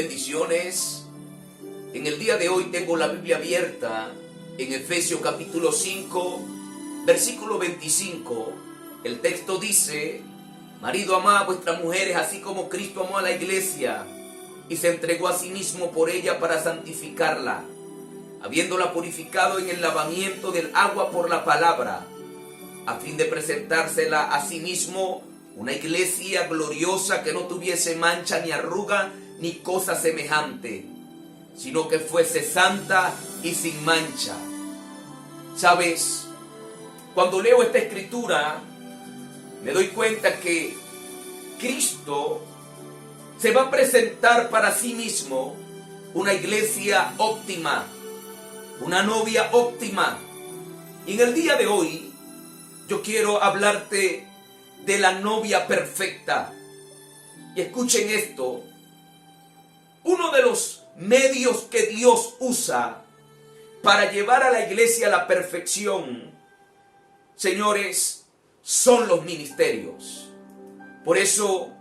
Bendiciones. En el día de hoy tengo la Biblia abierta en Efesios capítulo 5, versículo 25. El texto dice: marido, amad a vuestras mujeres, así como Cristo amó a la iglesia y se entregó a sí mismo por ella para santificarla, habiéndola purificado en el lavamiento del agua por la palabra, a fin de presentársela a sí mismo una iglesia gloriosa, que no tuviese mancha ni arruga ni cosa semejante, sino que fuese santa y sin mancha. ¿Sabes? Cuando leo esta escritura, me doy cuenta que Cristo se va a presentar para sí mismo una iglesia óptima, una novia óptima. Y en el día de hoy yo quiero hablarte de la novia perfecta. Y escuchen esto: uno de los medios que Dios usa para llevar a la iglesia a la perfección, señores, son los ministerios. Por eso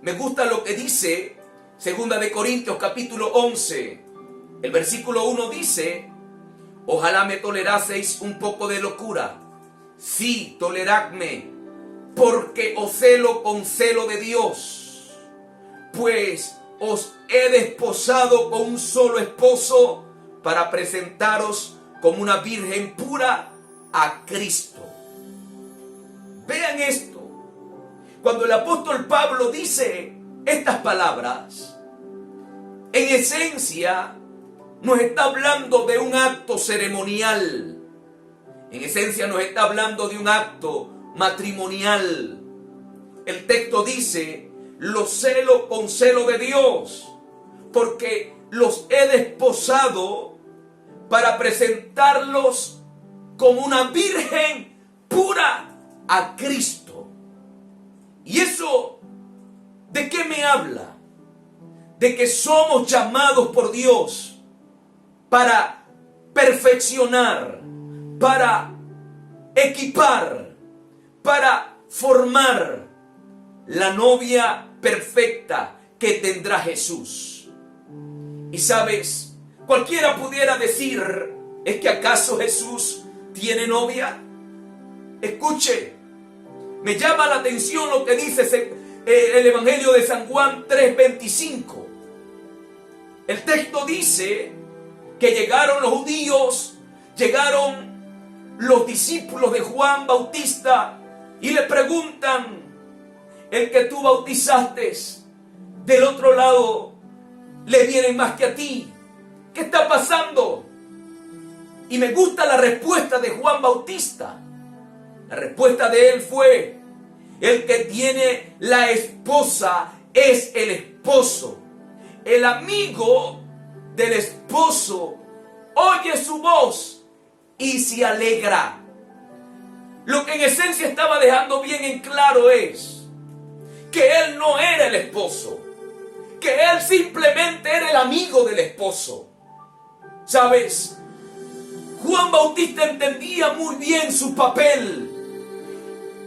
me gusta lo que dice 2 de Corintios capítulo 11. El versículo 1 dice: ojalá me toleraseis un poco de locura. Sí, toleradme, porque os celo con celo de Dios, pues os he desposado con un solo esposo, para presentaros como una virgen pura a Cristo. Vean esto. Cuando el apóstol Pablo dice estas palabras, en esencia nos está hablando de un acto ceremonial. En esencia nos está hablando de un acto matrimonial. El texto dice: los celo con celo de Dios, porque los he desposado para presentarlos como una virgen pura a Cristo. ¿Y eso de qué me habla? De que somos llamados por Dios para perfeccionar, para equipar, para formar la novia perfecta que tendrá Jesús. Y sabes, cualquiera pudiera decir: ¿es que acaso Jesús tiene novia? Escuche, me llama la atención lo que dice el Evangelio de San Juan 3:25. El texto dice que llegaron los judíos, llegaron los discípulos de Juan Bautista y le preguntan: el que tú bautizaste, del otro lado le vienen más que a ti. ¿Qué está pasando? Y me gusta la respuesta de Juan Bautista. La respuesta de él fue: el que tiene la esposa es el esposo. El amigo del esposo oye su voz y se alegra. Lo que en esencia estaba dejando bien en claro es que él no era el esposo, que él simplemente era el amigo del esposo. ¿Sabes? Juan Bautista entendía muy bien su papel.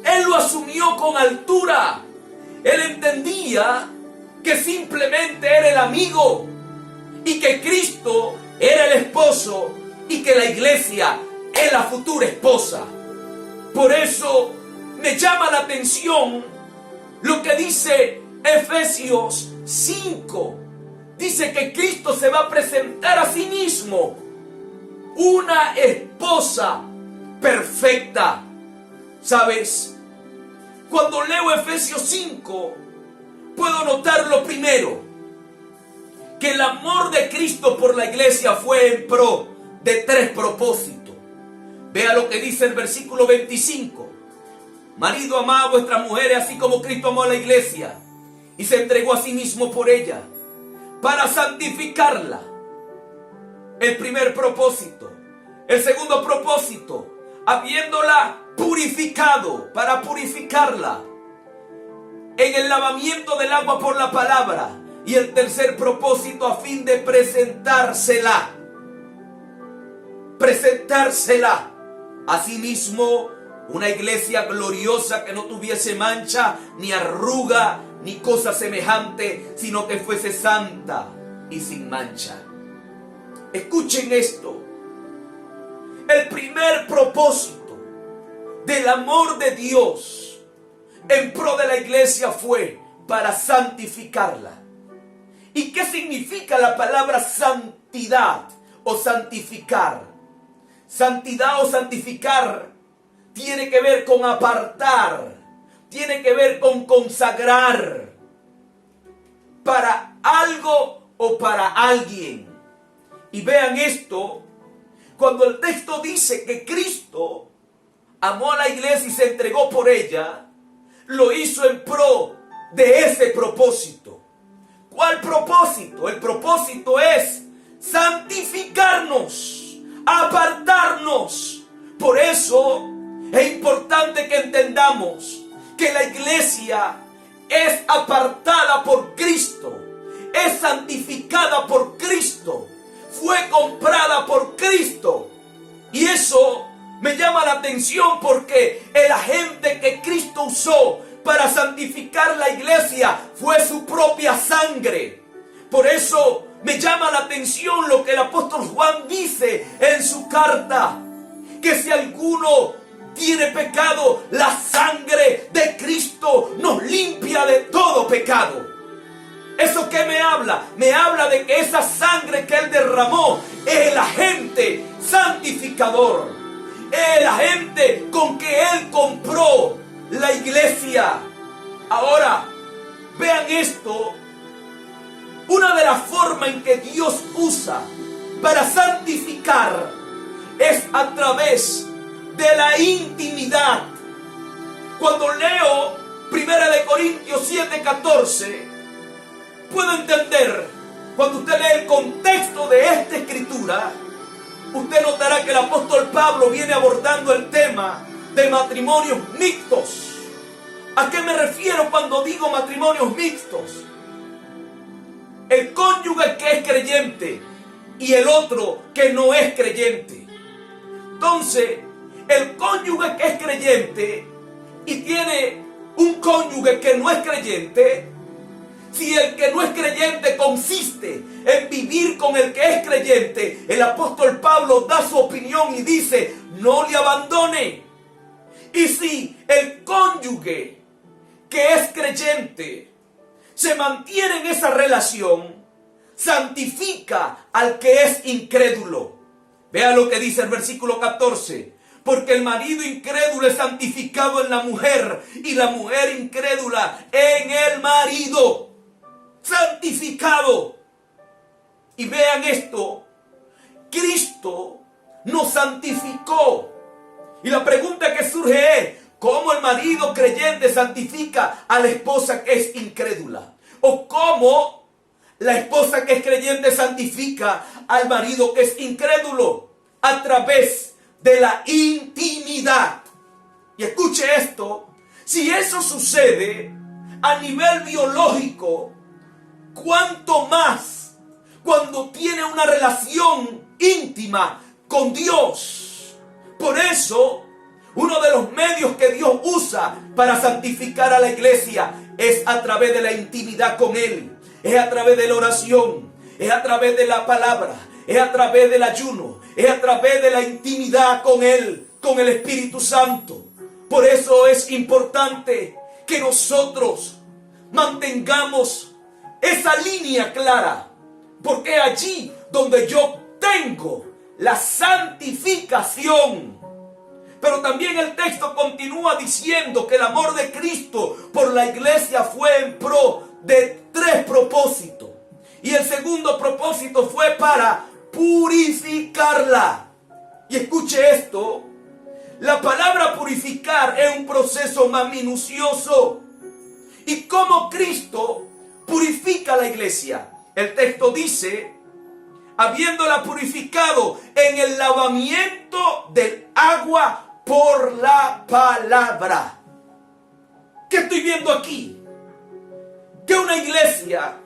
Él lo asumió con altura. Él entendía que simplemente era el amigo y que Cristo era el esposo y que la iglesia es la futura esposa. Por eso me llama la atención lo que dice Efesios 5. Dice que Cristo se va a presentar a sí mismo una esposa perfecta. ¿Sabes? Cuando leo Efesios 5, puedo notar lo primero: que el amor de Cristo por la iglesia fue en pro de 3 propósitos. Vea lo que dice el versículo 25. Marido, amad a vuestras mujeres, así como Cristo amó a la iglesia y se entregó a sí mismo por ella, para santificarla. El primer propósito. El segundo propósito: habiéndola purificado, para purificarla en el lavamiento del agua por la palabra. Y el tercer propósito: a fin de presentársela a sí mismo una iglesia gloriosa, que no tuviese mancha ni arruga ni cosa semejante, sino que fuese santa y sin mancha. Escuchen esto. El primer propósito del amor de Dios en pro de la iglesia fue para santificarla. ¿Y qué significa la palabra santidad o santificar? Santidad o santificar tiene que ver con apartar, tiene que ver con consagrar para algo o para alguien. Y vean esto, cuando el texto dice que Cristo amó a la iglesia y se entregó por ella, lo hizo en pro de ese propósito. ¿Cuál propósito? El propósito es santificarnos, apartarnos. Por eso es importante que entendamos que la iglesia es apartada por Cristo, es santificada por Cristo, fue comprada por Cristo. Y eso me llama la atención porque el agente que Cristo usó para santificar la iglesia fue su propia sangre. Por eso me llama la atención lo que el apóstol Juan dice en su carta, que si alguno tiene pecado, la sangre de Cristo nos limpia de todo pecado. ¿Eso qué me habla? Me habla de que esa sangre que Él derramó es el agente santificador, el agente con que Él compró la iglesia. Ahora, vean esto. Una de las formas en que Dios usa para santificar es a través de la intimidad. Cuando leo 1 Corintios 7:14, puedo entender, cuando usted lee el contexto de esta escritura, usted notará que el apóstol Pablo viene abordando el tema de matrimonios mixtos. ¿A qué me refiero cuando digo matrimonios mixtos? El cónyuge que es creyente y el otro que no es creyente. Entonces, el cónyuge que es creyente y tiene un cónyuge que no es creyente, si el que no es creyente consiste en vivir con el que es creyente, el apóstol Pablo da su opinión y dice, no le abandone. Y si el cónyuge que es creyente se mantiene en esa relación, santifica al que es incrédulo. Vea lo que dice el versículo 14. Porque el marido incrédulo es santificado en la mujer y la mujer incrédula en el marido. Santificado. Y vean esto, Cristo nos santificó. Y la pregunta que surge es, ¿cómo el marido creyente santifica a la esposa que es incrédula? ¿O cómo la esposa que es creyente santifica al marido que es incrédulo? A través de la intimidad. Y escuche esto, si eso sucede a nivel biológico, ¿cuánto más cuando tiene una relación íntima con Dios? Por eso, uno de los medios que Dios usa para santificar a la iglesia es a través de la intimidad con Él, es a través de la oración, es a través de la palabra, es a través del ayuno, es a través de la intimidad con Él, con el Espíritu Santo. Por eso es importante que nosotros mantengamos esa línea clara, porque allí donde yo tengo la santificación. Pero también el texto continúa diciendo que el amor de Cristo por la iglesia fue en pro de 3 propósitos. Y el segundo propósito fue para purificarla. Y escuche esto, la palabra purificar es un proceso más minucioso. ¿Y cómo Cristo purifica la iglesia? El texto dice, habiéndola purificado en el lavamiento del agua por la palabra. ¿Qué estoy viendo aquí? Que una iglesia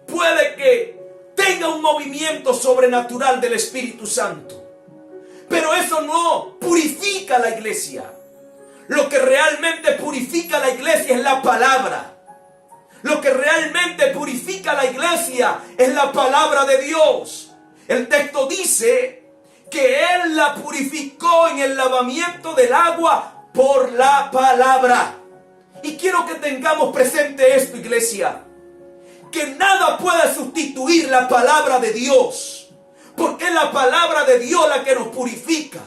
puede que tenga un movimiento sobrenatural del Espíritu Santo, pero eso no purifica la iglesia. Lo que realmente purifica la iglesia es la palabra. Lo que realmente purifica la iglesia es la palabra de Dios. El texto dice que Él la purificó en el lavamiento del agua por la palabra. Y quiero que tengamos presente esto, iglesia, que nada puede sustituir la palabra de Dios, porque es la palabra de Dios la que nos purifica.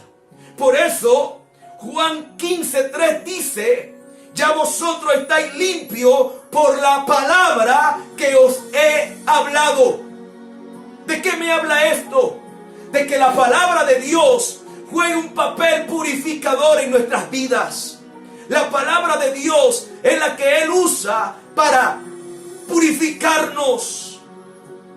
Por eso Juan 15:3 dice: ya vosotros estáis limpios por la palabra que os he hablado. ¿De qué me habla esto? De que la palabra de Dios juega un papel purificador en nuestras vidas. La palabra de Dios es la que Él usa para purificarnos.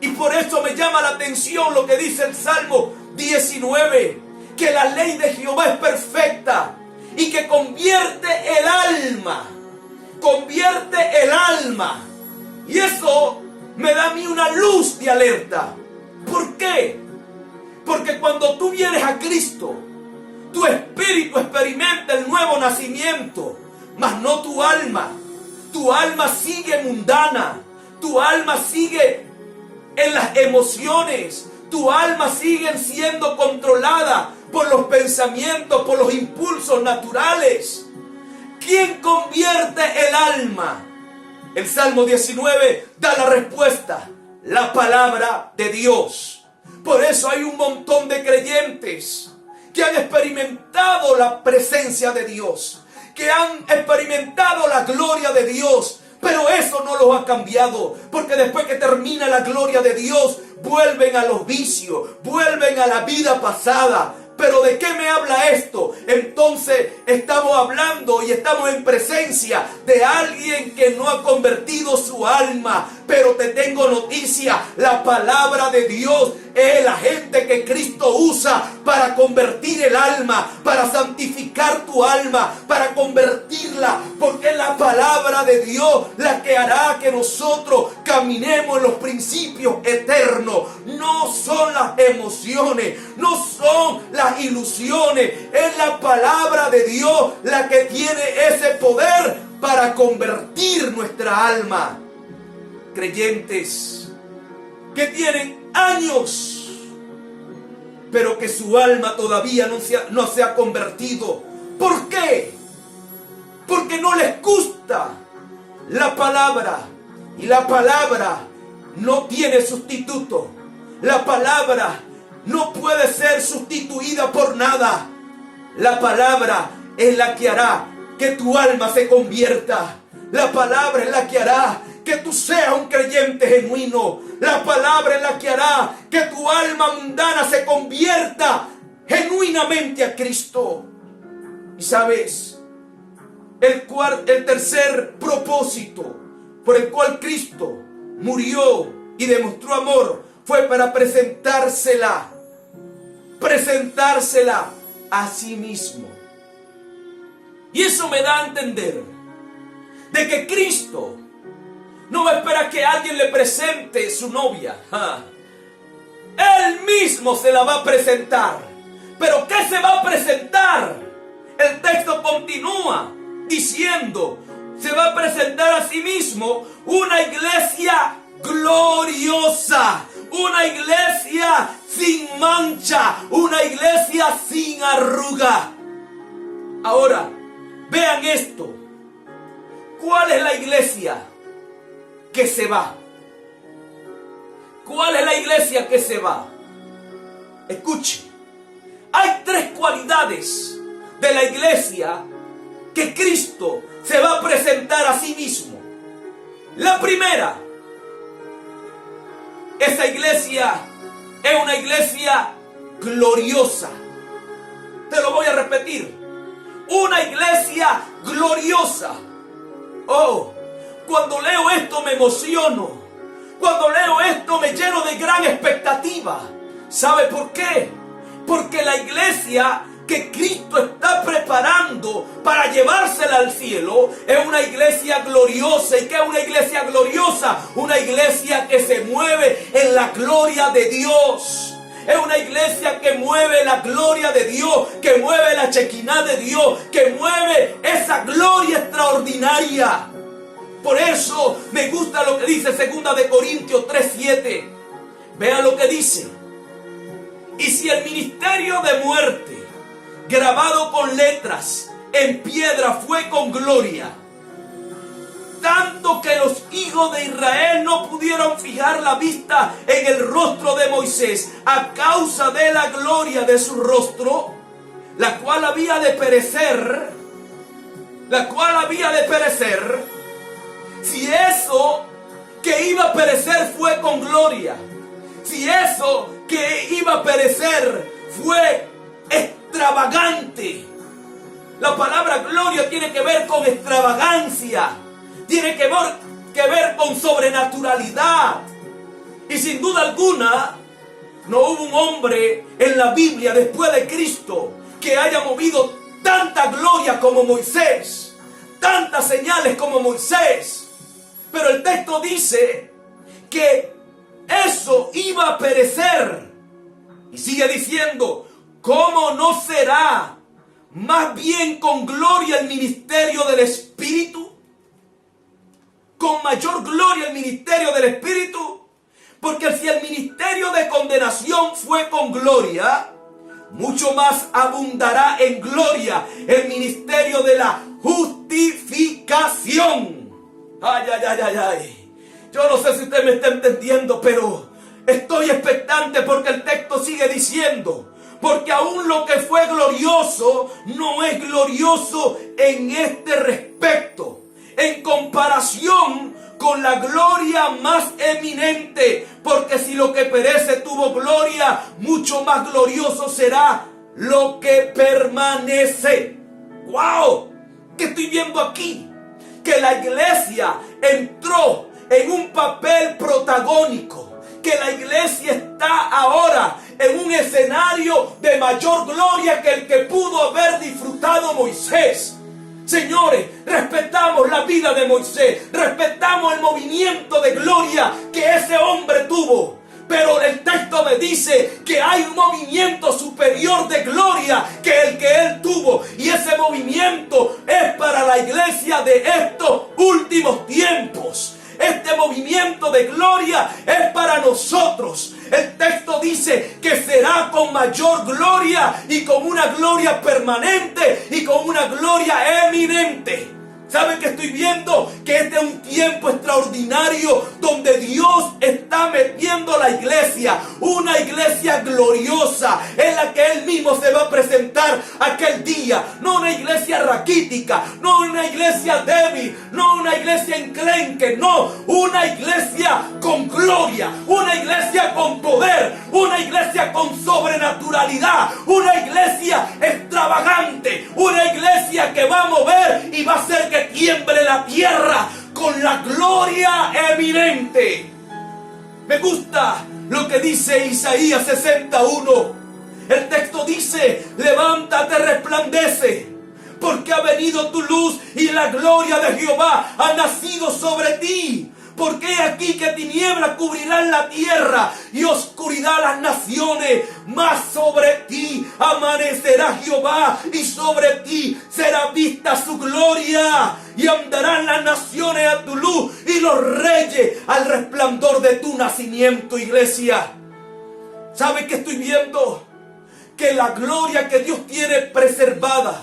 Y por eso me llama la atención lo que dice el Salmo 19, que la ley de Jehová es perfecta y que convierte el alma. Convierte el alma. Y eso me da a mí una luz de alerta. ¿Por qué? Porque cuando tú vienes a Cristo, tu espíritu experimenta el nuevo nacimiento, mas no tu alma. Tu alma sigue mundana. Tu alma sigue en las emociones. Tu alma sigue siendo controlada por los pensamientos, por los impulsos naturales. ¿Quién convierte el alma? El Salmo 19 da la respuesta: la palabra de Dios. Por eso hay un montón de creyentes que han experimentado la presencia de Dios, que han experimentado la gloria de Dios, pero eso no los ha cambiado, porque después que termina la gloria de Dios, vuelven a los vicios, vuelven a la vida pasada. ¿Pero de qué me habla esto? Entonces estamos hablando y estamos en presencia de alguien que no ha convertido su alma. Pero te tengo noticia: la palabra de Dios es el agente que Cristo usa para convertir el alma, para santificar tu alma, para convertirla, porque es la palabra de Dios la que hará que nosotros caminemos en los principios eternos. No son las emociones, no son las ilusiones, es la palabra de Dios la que tiene ese poder para convertir nuestra alma. Creyentes que tienen años, pero que su alma todavía no se ha convertido. ¿Por qué? Porque no les gusta la palabra, y la palabra no tiene sustituto. La palabra no puede ser sustituida por nada. La palabra es la que hará que tu alma se convierta. La palabra es la que hará que tú seas un creyente genuino. La palabra es la que hará que tu alma mundana se convierta genuinamente a Cristo. Y sabes, el tercer propósito por el cual Cristo murió y demostró amor fue para presentársela a sí mismo. Y eso me da a entender de que Cristo no va a esperar que alguien le presente su novia. Él mismo se la va a presentar. ¿Pero qué se va a presentar? El texto continúa diciendo: se va a presentar a sí mismo una iglesia gloriosa, una iglesia sin mancha, una iglesia sin arruga. Ahora, vean esto. ¿Cuál es la iglesia que se va? ¿Cuál es la iglesia que se va? Escuche, hay tres cualidades de la iglesia que Cristo se va a presentar a sí mismo. La primera, esa iglesia es una iglesia gloriosa. Te lo voy a repetir: una iglesia gloriosa. Oh, cuando leo esto me emociono. Cuando leo esto me lleno de gran expectativa. ¿Sabe por qué? Porque la iglesia que Cristo está preparando para llevársela al cielo es una iglesia gloriosa. ¿Y qué es una iglesia gloriosa? Una iglesia que se mueve en la gloria de Dios. Es una iglesia que mueve la gloria de Dios, que mueve la chequiná de Dios, que mueve esa gloria extraordinaria. Por eso me gusta lo que dice 2 de Corintios 3:7. Vea lo que dice. Y si el ministerio de muerte, grabado con letras en piedra, fue con gloria, tanto que los hijos de Israel no pudieron fijar la vista en el rostro de Moisés a causa de la gloria de su rostro, la cual había de perecer, si eso que iba a perecer fue con gloria, si eso que iba a perecer fue extravagante. La palabra gloria tiene que ver con extravagancia, tiene que ver con sobrenaturalidad. Y sin duda alguna, no hubo un hombre en la Biblia después de Cristo que haya movido tanta gloria como Moisés, tantas señales como Moisés. Pero el texto dice que eso iba a perecer. Y sigue diciendo, ¿cómo no será más bien con gloria el ministerio del Espíritu? Con mayor gloria el ministerio del Espíritu. Porque si el ministerio de condenación fue con gloria, mucho más abundará en gloria el ministerio de la justificación. Ay, ay, ay, ay, ay. Yo no sé si usted me está entendiendo, pero estoy expectante porque el texto sigue diciendo, porque aún lo que fue glorioso no es glorioso en este respecto, en comparación con la gloria más eminente, porque si lo que perece tuvo gloria, mucho más glorioso será lo que permanece. ¡Wow! ¿Qué estoy viendo aquí? Que la iglesia entró en un papel protagónico, que la iglesia está ahora en un escenario de mayor gloria que el que pudo haber disfrutado Moisés. Señores, respetamos la vida de Moisés, respetamos el movimiento de gloria que ese hombre tuvo, pero el texto me dice que hay un movimiento superior de gloria que el que él tuvo, y ese movimiento es para la iglesia de estos últimos tiempos. Este movimiento de gloria es para nosotros. El texto dice que será con mayor gloria y con una gloria permanente y con una gloria eminente. ¿Saben qué estoy viendo? Que este es un tiempo extraordinario donde Dios está metiendo la iglesia, una iglesia gloriosa en la que Él mismo se va a presentar aquel día. No una iglesia raquítica, no una iglesia débil, no una iglesia enclenque, no, una iglesia con gloria, una iglesia con poder, una iglesia con sobrenaturalidad, una iglesia extravagante, una iglesia que va a mover y va a hacer que tiemble la tierra con la gloria eminente. Me gusta lo que dice Isaías 61. El texto dice: levántate, resplandece, porque ha venido tu luz y la gloria de Jehová ha nacido sobre ti. Porque he aquí que tinieblas cubrirán la tierra y oscuridad las naciones, mas sobre ti amanecerá Jehová y sobre ti será vista su gloria. Y andarán las naciones a tu luz y los reyes al resplandor de tu nacimiento, iglesia. ¿Sabe qué estoy viendo? Que la gloria que Dios tiene preservada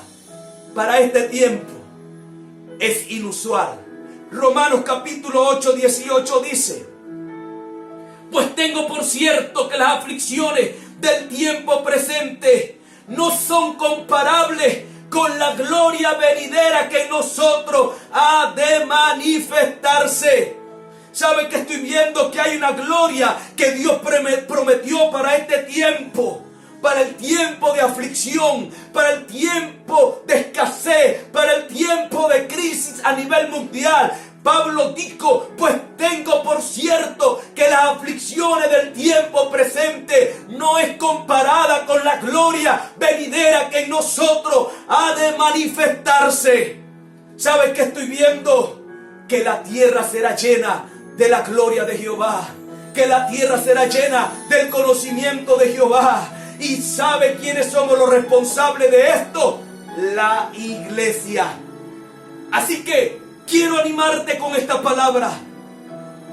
para este tiempo es inusual. Romanos capítulo 8, 18 dice: pues tengo por cierto que las aflicciones del tiempo presente no son comparables con la gloria venidera que en nosotros ha de manifestarse. ¿Saben que estoy viendo? Que hay una gloria que Dios prometió para este tiempo. Para el tiempo de aflicción, para el tiempo de escasez, para el tiempo de crisis a nivel mundial. Pablo dijo: pues tengo por cierto que las aflicciones del tiempo presente no es comparada con la gloria venidera que en nosotros ha de manifestarse. ¿Sabes qué estoy viendo? Que la tierra será llena de la gloria de Jehová, que la tierra será llena del conocimiento de Jehová. ¿Y sabe quiénes somos los responsables de esto? La iglesia. Así que quiero animarte con esta palabra.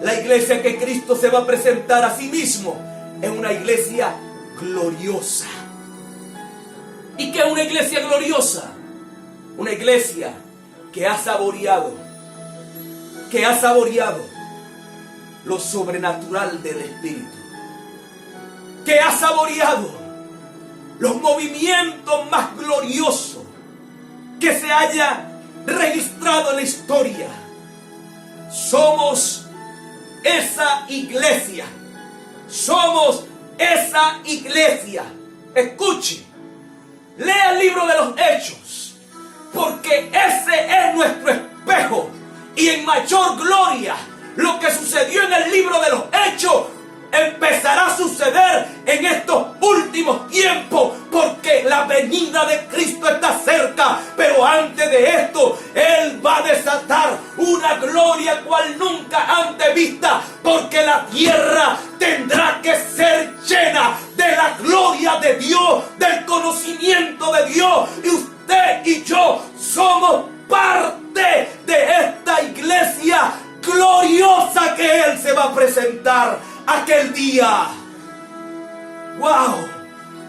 La iglesia que Cristo se va a presentar a sí mismo es una iglesia gloriosa. ¿Y qué es una iglesia gloriosa? Una iglesia que ha saboreado lo sobrenatural del Espíritu, que ha saboreado los movimientos más gloriosos que se haya registrado en la historia. Somos esa iglesia. Somos esa iglesia. Escuche, lea el libro de los Hechos, porque ese es nuestro espejo. Y en mayor gloria, lo que sucedió en el libro de los Hechos empezará a suceder en estos últimos tiempos, porque la venida de Cristo está cerca. Pero antes de esto, Él va a desatar una gloria cual nunca antes vista, porque la tierra tendrá que ser llena de la gloria de Dios, del conocimiento de Dios. Y usted y yo somos parte de esta iglesia gloriosa que Él se va a presentar aquel día. ¡Wow!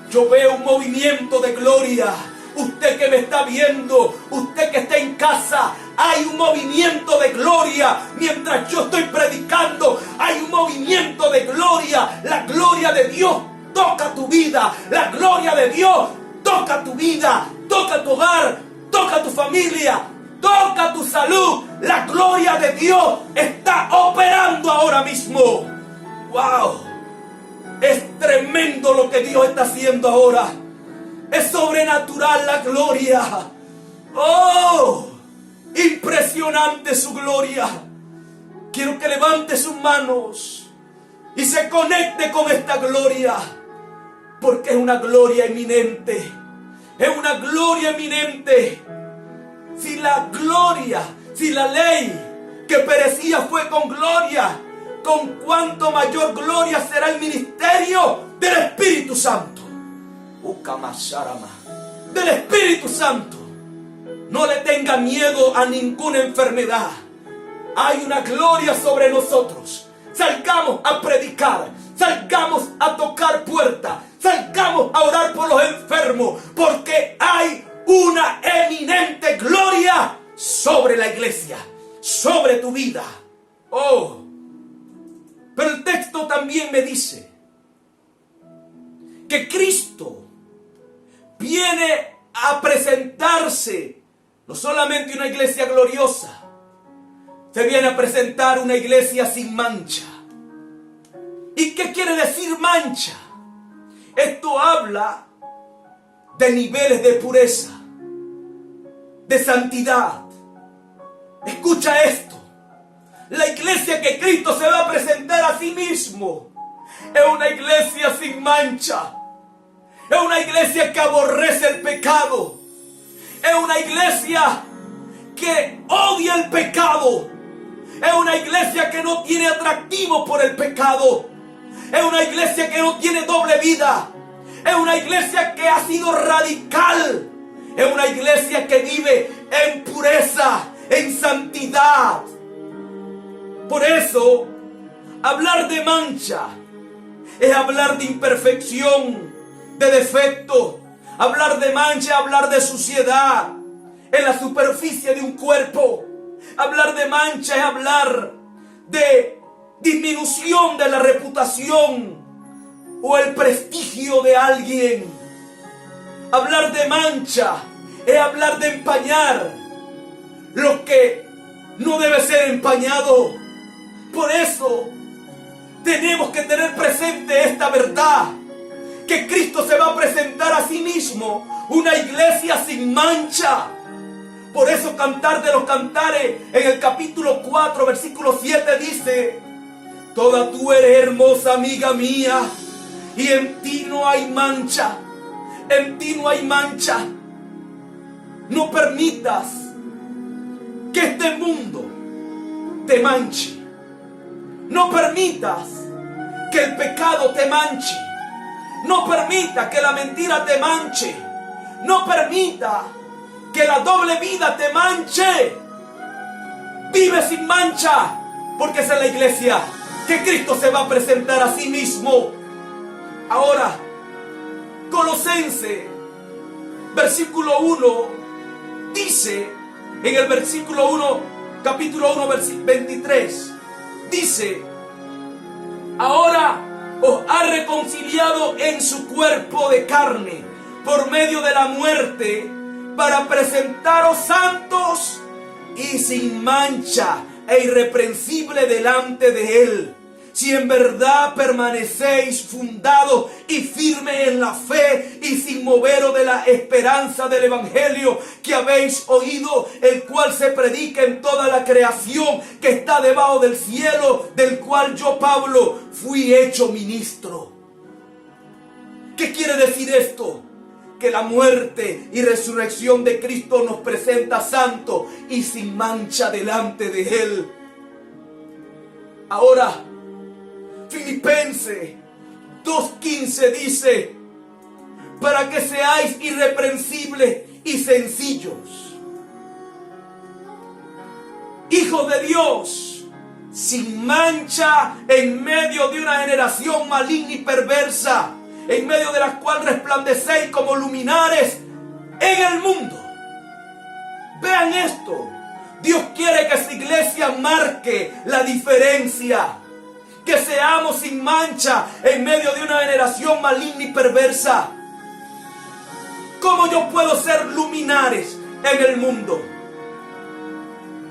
Yo veo un movimiento de gloria. Usted que me está viendo, usted que está en casa, hay un movimiento de gloria. Mientras yo estoy predicando, hay un movimiento de gloria. La gloria de Dios toca tu vida. La gloria de Dios toca tu vida, toca tu hogar, toca tu familia, toca tu salud. La gloria de Dios está operando ahora mismo. ¡Wow! Es tremendo lo que Dios está haciendo ahora. Es sobrenatural la gloria. ¡Oh! Impresionante su gloria. Quiero que levante sus manos y se conecte con esta gloria, porque es una gloria eminente. Es una gloria eminente. Si la gloria, si la ley que perecía fue con gloria, con cuánto mayor gloria será el ministerio del Espíritu Santo. Del Espíritu Santo. No le tenga miedo a ninguna enfermedad. Hay una gloria sobre nosotros. Salgamos a predicar, salgamos a tocar puertas, salgamos a orar por los enfermos, porque hay una eminente gloria sobre la iglesia, sobre tu vida. Oh, pero el texto también me dice que Cristo viene a presentarse no solamente una iglesia gloriosa, se viene a presentar una iglesia sin mancha. ¿Y qué quiere decir mancha? Esto habla de niveles de pureza, de santidad. Escucha esto. La iglesia que Cristo se va a presentar a sí mismo es una iglesia sin mancha. Es una iglesia que aborrece el pecado. Es una iglesia que odia el pecado. Es una iglesia que no tiene atractivo por el pecado. Es una iglesia que no tiene doble vida. Es una iglesia que ha sido radical. Es una iglesia que vive en pureza, en santidad. Por eso, hablar de mancha es hablar de imperfección, de defecto. Hablar de mancha es hablar de suciedad en la superficie de un cuerpo. Hablar de mancha es hablar de disminución de la reputación o el prestigio de alguien. Hablar de mancha es hablar de empañar lo que no debe ser empañado. Por eso tenemos que tener presente esta verdad, que Cristo se va a presentar a sí mismo una iglesia sin mancha. Por eso Cantar de los Cantares en el capítulo 4 versículo 7 dice: toda tú eres hermosa, amiga mía, y en ti no hay mancha. En ti no hay mancha. No permitas que este mundo te manche. No permitas que el pecado te manche. No permita que la mentira te manche. No permita que la doble vida te manche. vive sin mancha, porque esa es la iglesia que Cristo se va a presentar a sí mismo. Ahora, Colosenses, versículo 1, dice, en el versículo 1, capítulo 1, versículo 23, dice: ahora os ha reconciliado en su cuerpo de carne por medio de la muerte, para presentaros santos y sin mancha e irreprensible delante de Él, si en verdad permanecéis fundados y firmes en la fe y sin moveros de la esperanza del evangelio que habéis oído, el cual se predica en toda la creación que está debajo del cielo, del cual yo, Pablo, fui hecho ministro. ¿Qué quiere decir esto? Que la muerte y resurrección de Cristo nos presenta santos y sin mancha delante de Él. Ahora, Filipenses 2:15 dice: para que seáis irreprensibles y sencillos, hijos de Dios, sin mancha en medio de una generación maligna y perversa, en medio de la cual resplandecéis como luminares en el mundo. Vean esto. Dios quiere que esta iglesia marque la diferencia. Que seamos sin mancha en medio de una generación maligna y perversa. ¿Cómo yo puedo ser luminares en el mundo?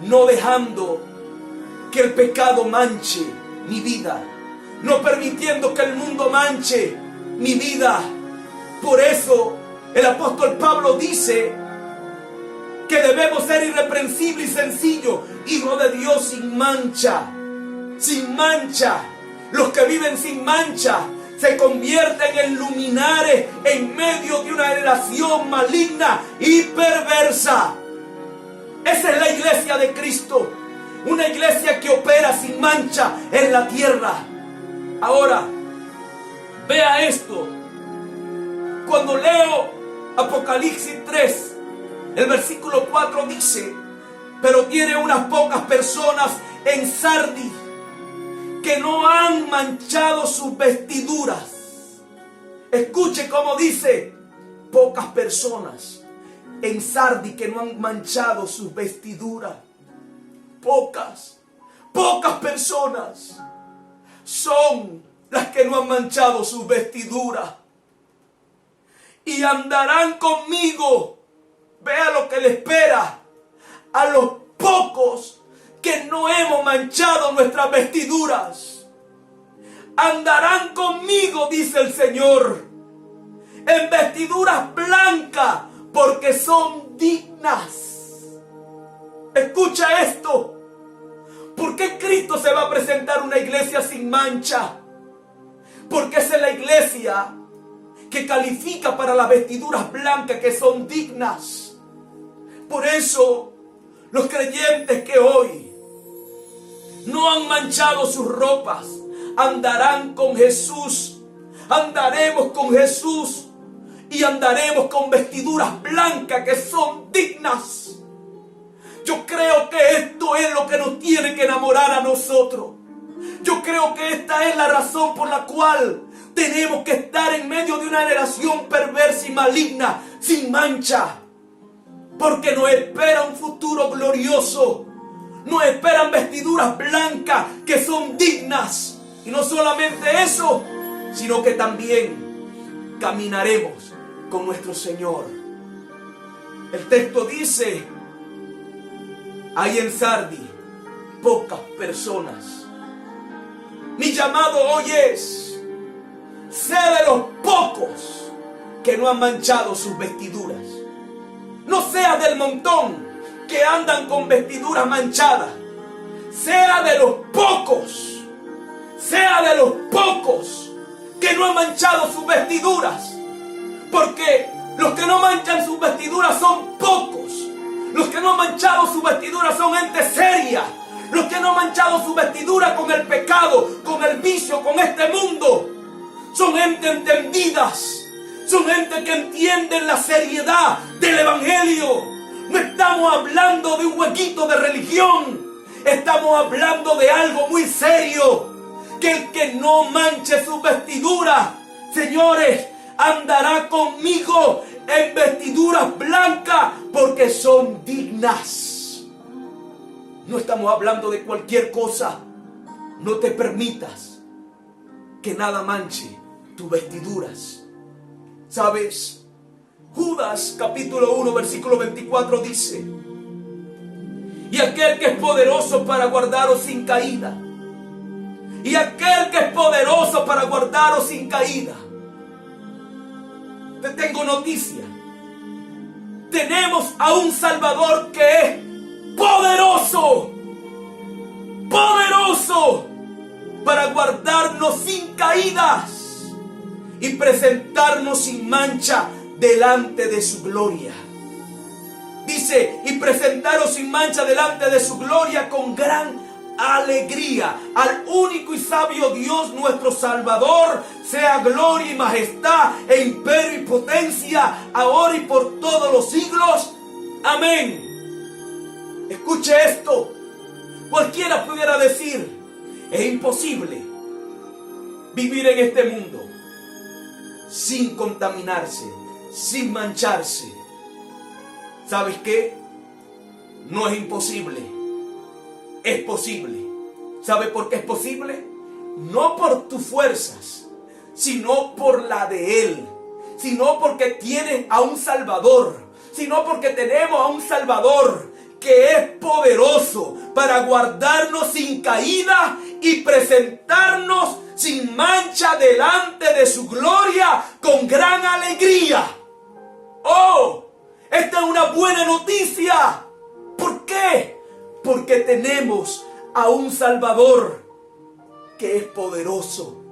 No dejando que el pecado manche mi vida. No permitiendo que el mundo manche mi vida. Por eso el apóstol Pablo dice que debemos ser irreprensibles y sencillos, hijos de Dios sin mancha. Sin mancha. Los que viven sin mancha se convierten en luminares en medio de una generación maligna y perversa. Esa es la iglesia de Cristo. Una iglesia que opera sin mancha en la tierra. Ahora, vea esto. Cuando leo Apocalipsis 3, el versículo 4 dice: pero tiene unas pocas personas en Sardis que no han manchado sus vestiduras. Escuche cómo dice: pocas personas en Sardis que no han manchado sus vestiduras. Pocas personas son las que no han manchado sus vestiduras. Y andarán conmigo. Vea lo que le espera a los pocos que no hemos manchado nuestras vestiduras. Andarán conmigo, dice el Señor, en vestiduras blancas, porque son dignas. Escucha esto. ¿Por qué Cristo se va a presentar una iglesia sin mancha? Porque esa es la iglesia que califica para las vestiduras blancas, que son dignas. Por eso, los creyentes que hoy no han manchado sus ropas, andarán con Jesús. Andaremos con Jesús y andaremos con vestiduras blancas que son dignas. Yo creo que esto es lo que nos tiene que enamorar a nosotros. Yo creo que esta es la razón por la cual tenemos que estar en medio de una generación perversa y maligna, sin mancha. Porque nos espera un futuro glorioso. Nos esperan vestiduras blancas que son dignas. Y no solamente eso, sino que también caminaremos con nuestro Señor. El texto dice: hay en Sardis pocas personas. Mi llamado hoy es: sé de los pocos que no han manchado sus vestiduras. No sea del montón que andan con vestiduras manchadas. Sea de los pocos. Sea de los pocos que no han manchado sus vestiduras. Porque los que no manchan sus vestiduras son pocos. Los que no han manchado sus vestiduras son gente seria. Los que no han manchado sus vestiduras con el pecado, con el vicio, con este mundo, son gente entendidas. Son gente que entienden la seriedad del evangelio. No estamos hablando de un huequito de religión. Estamos hablando de algo muy serio. Que el que no manche su vestidura, señores, andará conmigo en vestiduras blancas porque son dignas. No estamos hablando de cualquier cosa. No te permitas que nada manche tus vestiduras. ¿Sabes? Judas capítulo 1 versículo 24 dice: y aquel que es poderoso para guardaros sin caída. Y aquel que es poderoso para guardaros sin caída. Te tengo noticia. Tenemos a un Salvador que es poderoso. Poderoso para guardarnos sin caídas y presentarnos sin mancha delante de su gloria. Dice, y presentaros sin mancha delante de su gloria con gran alegría. Al único y sabio Dios nuestro Salvador sea gloria y majestad e imperio y potencia ahora y por todos los siglos. Amén. Escuche esto. Cualquiera pudiera decir: es imposible vivir en este mundo sin contaminarse, sin mancharse. ¿Sabes qué? No es imposible. Es posible. ¿Sabe por qué es posible? No por tus fuerzas, sino por la de Él. Sino porque tienes a un Salvador. Sino porque tenemos a un Salvador que es poderoso para guardarnos sin caída y presentarnos sin mancha delante de su gloria con gran alegría. ¡Oh! Esta es una buena noticia. ¿Por qué? Porque tenemos a un Salvador que es poderoso,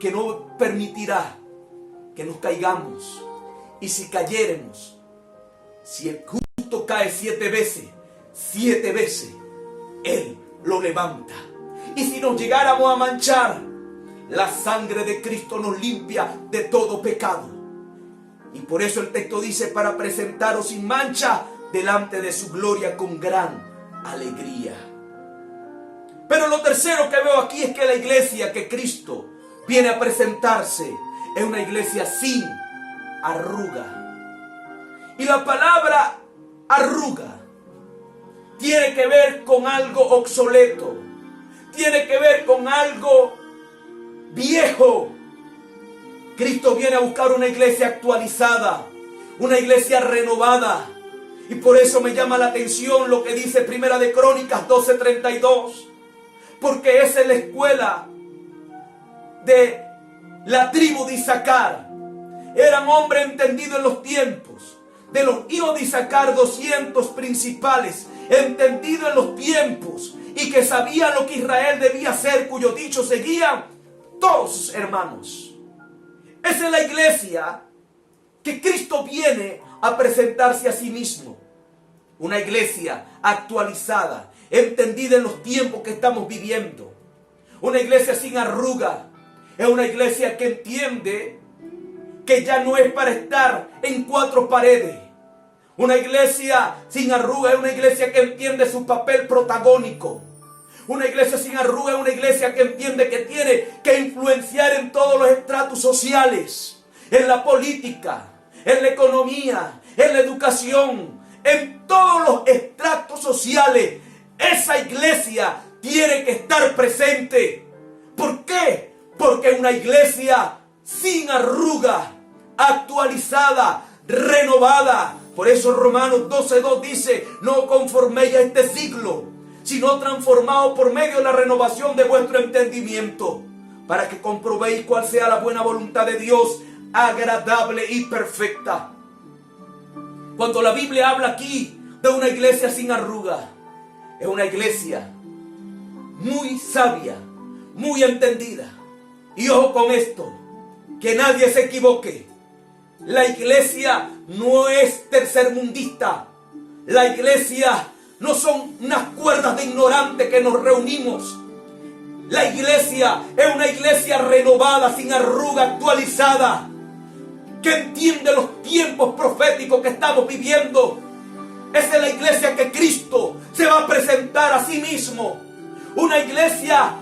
que no permitirá que nos caigamos. Y si cayéremos, si el justo cae 7 veces, Él lo levanta. Y si nos llegáramos a manchar, la sangre de Cristo nos limpia de todo pecado. Y por eso el texto dice: para presentaros sin mancha delante de su gloria con gran alegría. Pero lo tercero que veo aquí es que la iglesia que Cristo viene a presentarse es una iglesia sin arruga. Y la palabra arruga tiene que ver con algo obsoleto, tiene que ver con algo viejo. Cristo viene a buscar una iglesia actualizada, una iglesia renovada. Y por eso me llama la atención lo que dice Primera de Crónicas 12:32. Porque esa es la escuela de la tribu de Isaacar. Eran hombres entendidos en los tiempos. De los hijos de Isaacar, 200 principales, entendidos en los tiempos y que sabían lo que Israel debía hacer, cuyo dicho seguían todos sus hermanos. Esa es la iglesia que Cristo viene a presentarse a sí mismo. Una iglesia actualizada, entendida en los tiempos que estamos viviendo. Una iglesia sin arruga. Es una iglesia que entiende que ya no es para estar en 4 paredes. Una iglesia sin arruga es una iglesia que entiende su papel protagónico. Una iglesia sin arruga es una iglesia que entiende que tiene que influenciar en todos los estratos sociales, en la política, en la economía, en la educación, en todos los estratos sociales. Esa iglesia tiene que estar presente. ¿Por qué? Porque es una iglesia sin arruga, actualizada, renovada. Por eso Romanos 12:2 dice: no conforméis a este siglo, sino transformados por medio de la renovación de vuestro entendimiento, para que comprobéis cuál sea la buena voluntad de Dios, agradable y perfecta. Cuando la Biblia habla aquí de una iglesia sin arruga, es una iglesia muy sabia, muy entendida. Y ojo con esto, que nadie se equivoque. La iglesia no es tercermundista. La iglesia no son unas cuerdas de ignorantes que nos reunimos. La iglesia es una iglesia renovada, sin arruga, actualizada, que entiende los tiempos proféticos que estamos viviendo. Esa es la iglesia que Cristo se va a presentar a sí mismo. mismo. Una iglesia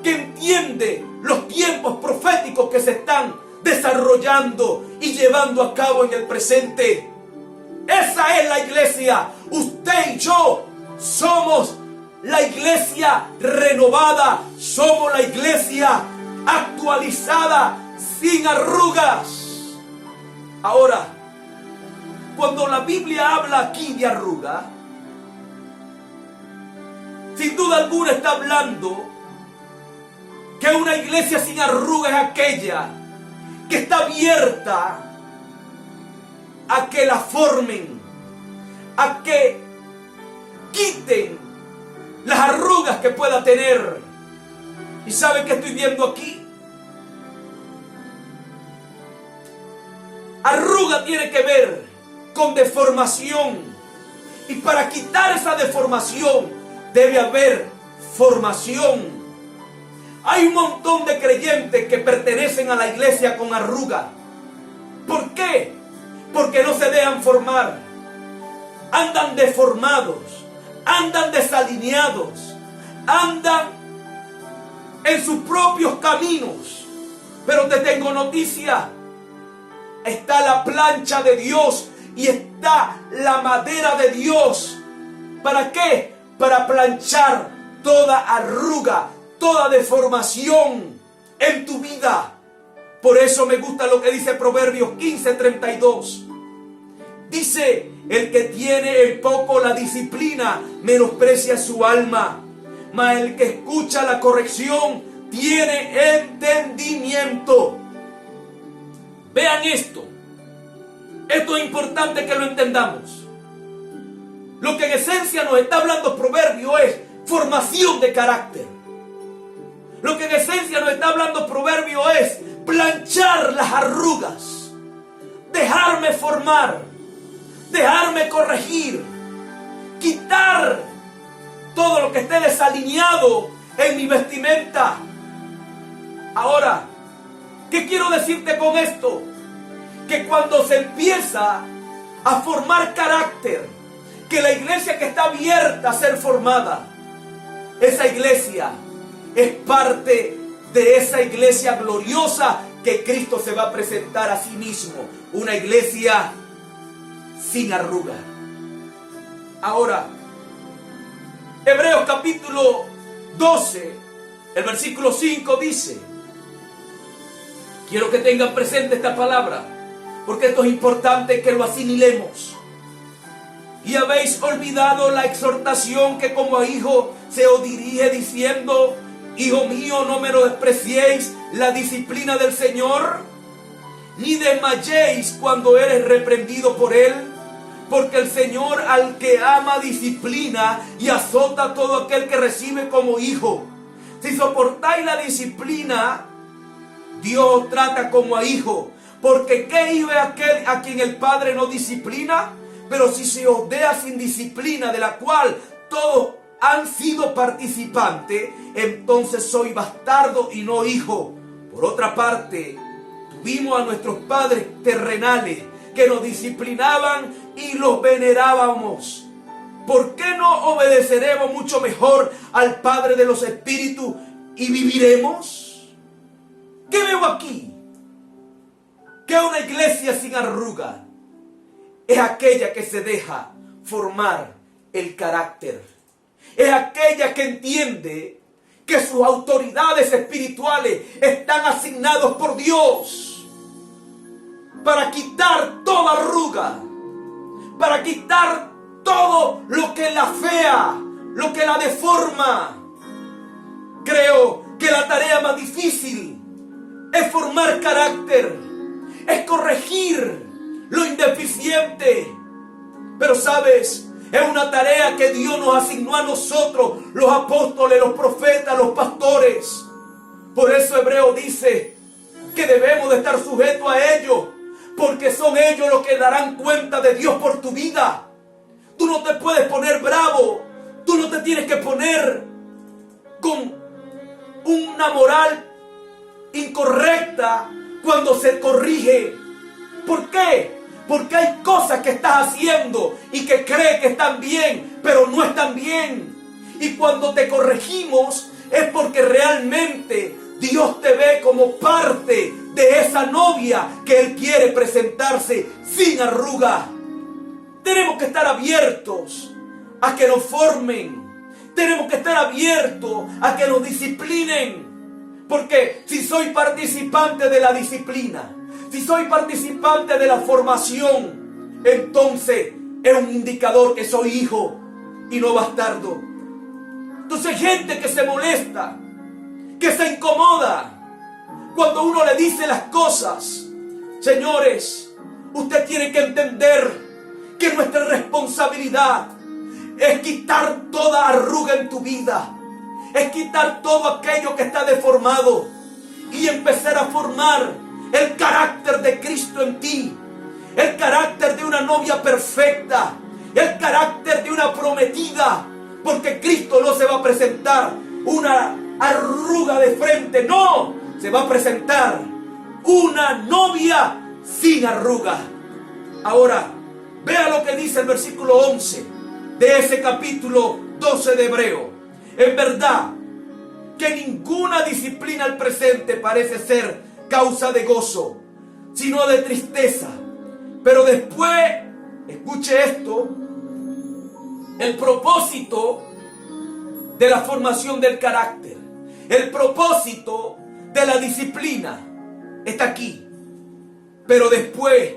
que entiende los tiempos proféticos que se están desarrollando y llevando a cabo en el presente. Esa es la iglesia. Usted y yo somos la iglesia renovada. Somos la iglesia actualizada, sin arrugas. Ahora, cuando la Biblia habla aquí de arruga, sin duda alguna está hablando que una iglesia sin arruga es aquella que está abierta a que la formen, a que quiten las arrugas que pueda tener. ¿Y saben qué estoy viendo aquí? Arruga tiene que ver con deformación. Y para quitar esa deformación debe haber formación. Hay un montón de creyentes que pertenecen a la iglesia con arruga. ¿Por qué? Porque no se dejan formar. Andan deformados, andan desalineados, andan en sus propios caminos. Pero te tengo noticia. Está la plancha de Dios y está la madera de Dios. ¿Para qué? Para planchar toda arruga, toda deformación en tu vida. Por eso me gusta lo que dice Proverbios 15:32. Dice: el que tiene en poco la disciplina menosprecia su alma, mas el que escucha la corrección tiene entendimiento. Vean esto. Esto es importante que lo entendamos. Lo que en esencia nos está hablando Proverbio es formación de carácter. Lo que en esencia nos está hablando Proverbio es planchar las arrugas, dejarme formar, dejarme corregir, quitar todo lo que esté desalineado en mi vestimenta. Ahora, ¿qué quiero decirte con esto? Que cuando se empieza a formar carácter, que la iglesia que está abierta a ser formada, esa iglesia es parte de esa iglesia gloriosa que Cristo se va a presentar a sí mismo. Una iglesia sin arruga. Ahora, Hebreos capítulo 12, el versículo 5 dice, quiero que tengan presente esta palabra, porque esto es importante que lo asimilemos. Y habéis olvidado la exhortación que como a hijo se os dirige diciendo: hijo mío, no menospreciéis la disciplina del Señor, ni desmayéis cuando eres reprendido por Él, porque el Señor al que ama disciplina y azota a todo aquel que recibe como hijo. Si soportáis la disciplina, Dios os trata como a hijo, porque ¿qué hijo es aquel a quien el Padre no disciplina? Pero si se os deja sin disciplina, de la cual todos han sido participantes, entonces soy bastardo y no hijo. Por otra parte, tuvimos a nuestros padres terrenales que nos disciplinaban y los venerábamos. ¿Por qué no obedeceremos mucho mejor al Padre de los Espíritus y viviremos? ¿Qué veo aquí? Que una iglesia sin arruga es aquella que se deja formar el carácter. Es aquella que entiende que sus autoridades espirituales están asignados por Dios para quitar toda arruga, para quitar todo lo que la fea, lo que la deforma. Creo que la tarea más difícil es formar carácter, es corregir lo indeficiente. Pero sabes, es una tarea que Dios nos asignó a nosotros, los apóstoles, los profetas, los pastores. Por eso Hebreo dice que debemos de estar sujetos a ellos, porque son ellos los que darán cuenta de Dios por tu vida. Tú no te puedes poner bravo, tú no te tienes que poner con una moral incorrecta cuando se corrige. ¿Por qué? Porque hay cosas que estás haciendo y que crees que están bien, pero no están bien. Y cuando te corregimos es porque realmente Dios te ve como parte de esa novia que Él quiere presentarse sin arruga. Tenemos que estar abiertos a que nos formen. Tenemos que estar abiertos a que nos disciplinen. Porque si soy participante de la disciplina, si soy participante de la formación, entonces es un indicador que soy hijo y no bastardo. Entonces hay gente que se molesta, que se incomoda cuando uno le dice las cosas. Señores, usted tiene que entender que nuestra responsabilidad es quitar toda arruga en tu vida, es quitar todo aquello que está deformado y empezar a formar el carácter de Cristo en ti, el carácter de una novia perfecta, el carácter de una prometida, porque Cristo no se va a presentar una arruga de frente, no, se va a presentar una novia sin arruga. Ahora, vea lo que dice el versículo 11 de ese capítulo 12 de Hebreo. En verdad que ninguna disciplina al presente parece ser causa de gozo, sino de tristeza. Pero después, escuche esto, el propósito de la formación del carácter, el propósito de la disciplina está aquí. Pero después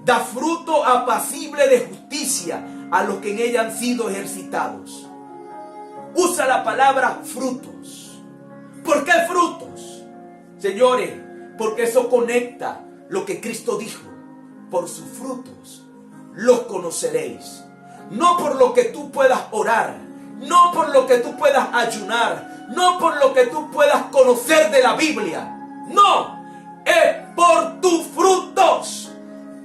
da fruto apacible de justicia a los que en ella han sido ejercitados. Usa la palabra frutos. ¿Por qué frutos? Señores, porque eso conecta lo que Cristo dijo. Por sus frutos los conoceréis. No por lo que tú puedas orar, no por lo que tú puedas ayunar, no por lo que tú puedas conocer de la Biblia. No, es por tus frutos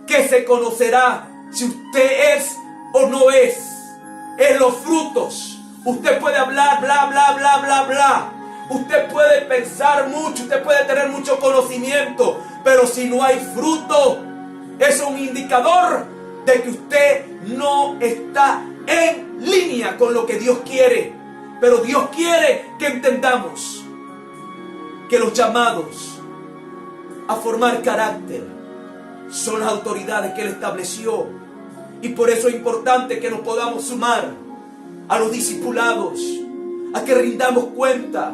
que se conocerá si usted es o no es. En los frutos. Usted puede hablar, bla, bla, bla, bla, bla. Usted puede pensar mucho, usted puede tener mucho conocimiento, pero si no hay fruto, es un indicador de que usted no está en línea con lo que Dios quiere. Pero Dios quiere que entendamos que los llamados a formar carácter son las autoridades que Él estableció. Y por eso es importante que nos podamos sumar a los discipulados, a que rindamos cuenta,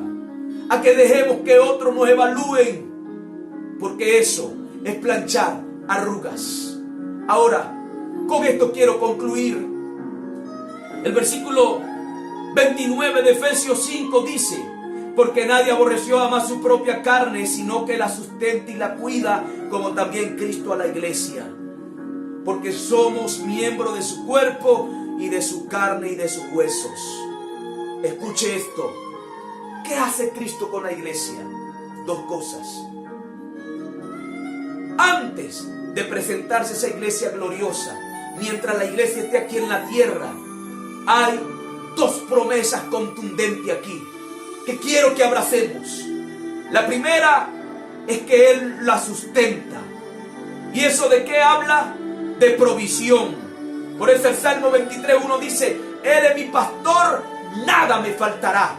a que dejemos que otros nos evalúen, porque eso es planchar arrugas. Ahora, con esto quiero concluir. El versículo 29 de Efesios 5 dice: porque nadie aborreció a más su propia carne, sino que la sustenta y la cuida, como también Cristo a la iglesia. Porque somos miembros de su cuerpo y de su carne y de sus huesos. Escuche esto. ¿Qué hace Cristo con la iglesia? Dos cosas. Antes de presentarse esa iglesia gloriosa, mientras la iglesia esté aquí en la tierra, hay dos promesas contundentes aquí que quiero que abracemos. La primera es que Él la sustenta. ¿Y eso de qué habla? De provisión. Por eso el Salmo 23:1 dice: Él es mi pastor, nada me faltará.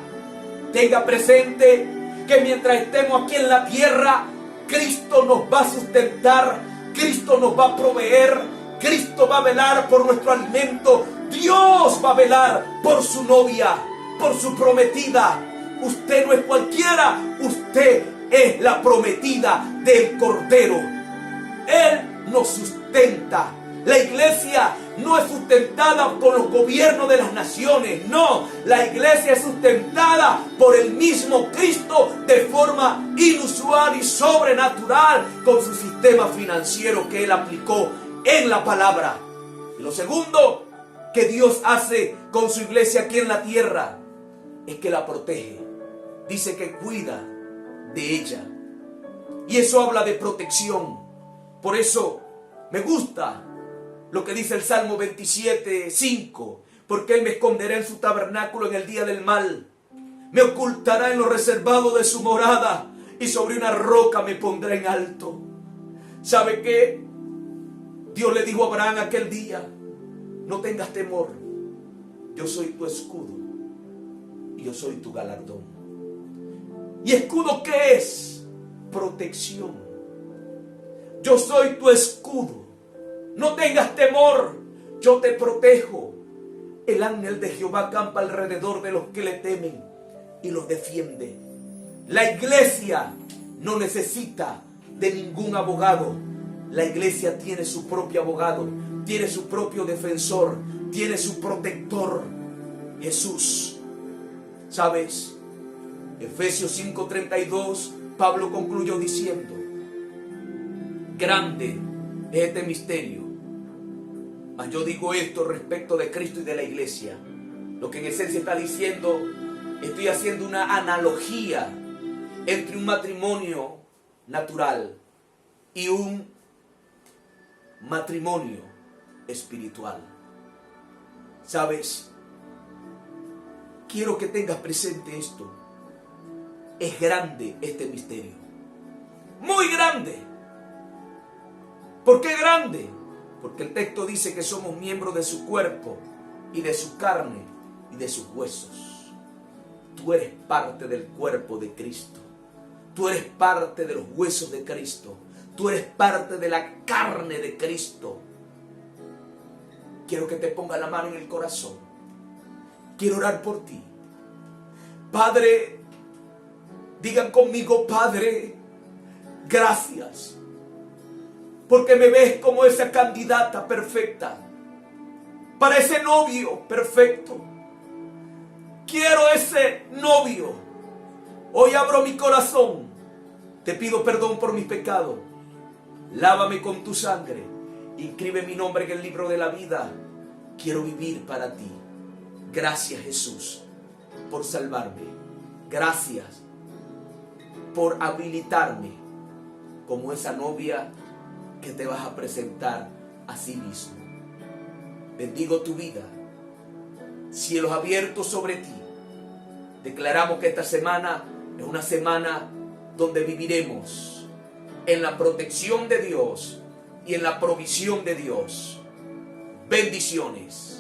Tenga presente que mientras estemos aquí en la tierra, Cristo nos va a sustentar, Cristo nos va a proveer, Cristo va a velar por nuestro alimento, Dios va a velar por su novia, por su prometida. Usted no es cualquiera, usted es la prometida del Cordero. Él nos sustenta. La iglesia no es sustentada por los gobiernos de las naciones, no. La iglesia es sustentada por el mismo Cristo de forma inusual y sobrenatural con su sistema financiero que Él aplicó en la palabra. Y lo segundo que Dios hace con su iglesia aquí en la tierra es que la protege. Dice que cuida de ella. Y eso habla de protección. Por eso me gusta lo que dice el Salmo 27:5. Porque Él me esconderá en su tabernáculo en el día del mal. Me ocultará en lo reservado de su morada. Y sobre una roca me pondrá en alto. ¿Sabe qué? Dios le dijo a Abraham aquel día: no tengas temor. Yo soy tu escudo. y yo soy tu galardón. ¿Y escudo qué es? Protección. Yo soy tu escudo. No tengas temor, yo te protejo. El ángel de Jehová acampa alrededor de los que le temen y los defiende. La iglesia no necesita de ningún abogado. La iglesia tiene su propio abogado, tiene su propio defensor, tiene su protector, Jesús. ¿Sabes? Efesios 5:32, Pablo concluyó diciendo: grande es este misterio. Mas yo digo esto respecto de Cristo y de la iglesia. Lo que en esencia está diciendo, estoy haciendo una analogía entre un matrimonio natural y un matrimonio espiritual. ¿Sabes? Quiero que tengas presente esto. Es grande este misterio. Muy grande. ¿Por qué grande? Porque el texto dice que somos miembros de su cuerpo y de su carne y de sus huesos. Tú eres parte del cuerpo de Cristo. Tú eres parte de los huesos de Cristo. Tú eres parte de la carne de Cristo. Quiero que te ponga la mano en el corazón. Quiero orar por ti. Padre, digan conmigo: Padre, gracias. Porque me ves como esa candidata perfecta para ese novio perfecto. Quiero ese novio. Hoy abro mi corazón. Te pido perdón por mis pecados. Lávame con tu sangre. Inscribe mi nombre en el libro de la vida. Quiero vivir para ti. Gracias, Jesús, por salvarme. Gracias por habilitarme como esa novia que te vas a presentar a sí mismo. Bendigo tu vida. Cielos abiertos sobre ti. Declaramos que esta semana es una semana donde viviremos en la protección de Dios y en la provisión de Dios. Bendiciones.